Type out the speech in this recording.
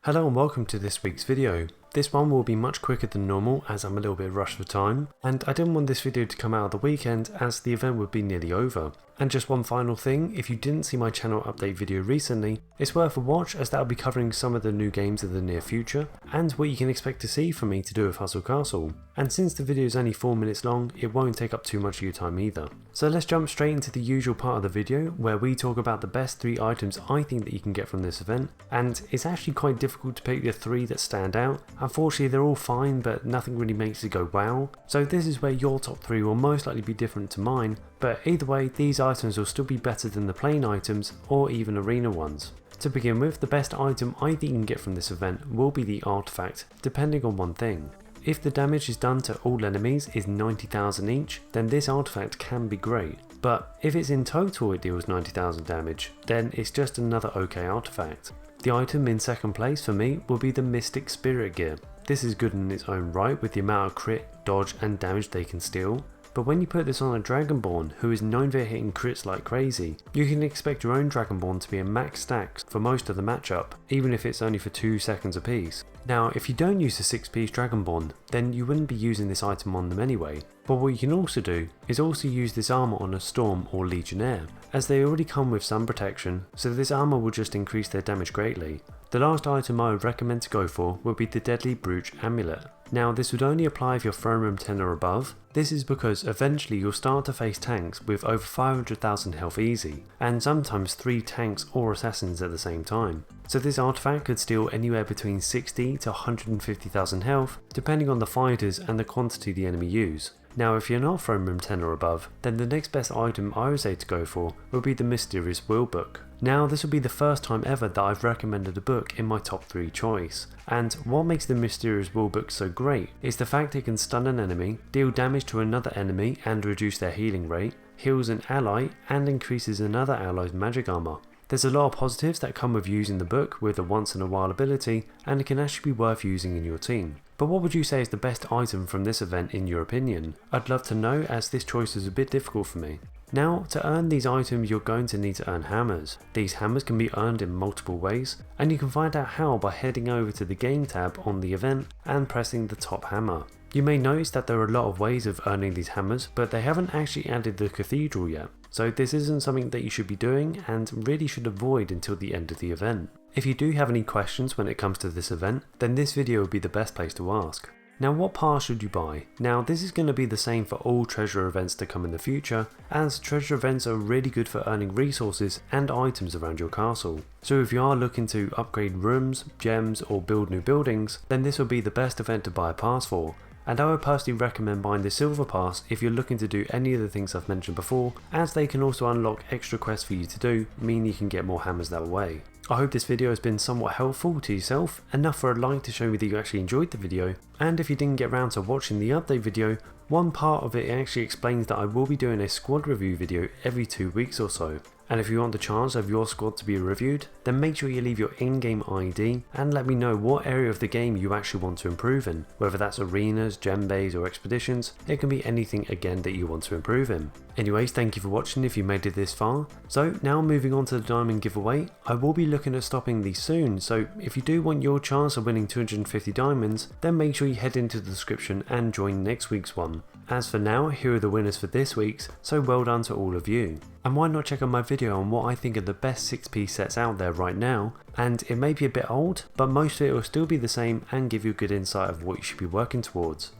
Hello and welcome to this week's video. This one will be much quicker than normal as I'm a little bit rushed for time, and I didn't want this video to come out at the weekend as the event would be nearly over. And just one final thing, if you didn't see my channel update video recently, it's worth a watch as that will be covering some of the new games in the near future, and what you can expect to see from me to do with Hustle Castle. And since the video is only 4 minutes long, it won't take up too much of your time either. So let's jump straight into the usual part of the video, where we talk about the best 3 items I think that you can get from this event, and it's actually quite difficult to pick the 3 that stand out. Unfortunately they're all fine, but nothing really makes it go wow, so this is where your top 3 will most likely be different to mine, but either way these items will still be better than the plain items or even arena ones. To begin with, the best item I think you can get from this event will be the artifact, depending on one thing. If the damage is done to all enemies is 90,000 each, then this artifact can be great, but if it's in total it deals 90,000 damage, then it's just another okay artifact. The item in second place for me will be the Mystic Spirit Gear. This is good in its own right with the amount of crit, dodge and damage they can steal, but when you put this on a Dragonborn who is known for hitting crits like crazy, you can expect your own Dragonborn to be a max stacks for most of the matchup, even if it's only for 2 seconds apiece. Now if you don't use the 6-piece Dragonborn, then you wouldn't be using this item on them anyway, but what you can also do is also use this armour on a Storm or Legionnaire, as they already come with some protection, so this armour will just increase their damage greatly. The last item I would recommend to go for would be the Deadly Brooch Amulet. Now this would only apply if you're Throne Room 10 or above. This is because eventually you'll start to face tanks with over 500,000 health easy, and sometimes 3 tanks or assassins at the same time. So this artifact could steal anywhere between 60 to 150,000 health, depending on the fighters and the quantity the enemy use. Now if you're not Throne Room 10 or above, then the next best item I would say to go for would be the Mysterious Will Book. Now this will be the first time ever that I've recommended a book in my top 3 choice, and what makes the Mysterious Will Book so great is the fact it can stun an enemy, deal damage to another enemy and reduce their healing rate, heals an ally and increases another ally's magic armor. There's a lot of positives that come with using the book with a once in a while ability, and it can actually be worth using in your team. But what would you say is the best item from this event in your opinion? I'd love to know, as this choice is a bit difficult for me. Now, to earn these items you're going to need to earn hammers. These hammers can be earned in multiple ways, and you can find out how by heading over to the game tab on the event and pressing the top hammer. You may notice that there are a lot of ways of earning these hammers, but they haven't actually added the cathedral yet, so this isn't something that you should be doing and really should avoid until the end of the event. If you do have any questions when it comes to this event, then this video would be the best place to ask. Now what pass should you buy? Now this is going to be the same for all treasure events to come in the future, as treasure events are really good for earning resources and items around your castle. So if you are looking to upgrade rooms, gems or build new buildings, then this will be the best event to buy a pass for. And I would personally recommend buying the Silver Pass if you're looking to do any of the things I've mentioned before, as they can also unlock extra quests for you to do, meaning you can get more hammers that way. I hope this video has been somewhat helpful to yourself, enough for a like to show me that you actually enjoyed the video, and if you didn't get around to watching the update video, one part of it actually explains that I will be doing a squad review video every 2 weeks or so. And if you want the chance of your squad to be reviewed, then make sure you leave your in-game ID and let me know what area of the game you actually want to improve in, whether that's arenas, gem bays or expeditions. It can be anything again that you want to improve in. Anyways, thank you for watching if you made it this far. So now moving on to the diamond giveaway, I will be looking at stopping these soon, so if you do want your chance of winning 250 diamonds, then make sure you head into the description and join next week's one. As for now, here are the winners for this week's, so well done to all of you. And why not check out my video on what I think are the best 6-piece sets out there right now, and it may be a bit old, but most of it will still be the same and give you a good insight of what you should be working towards.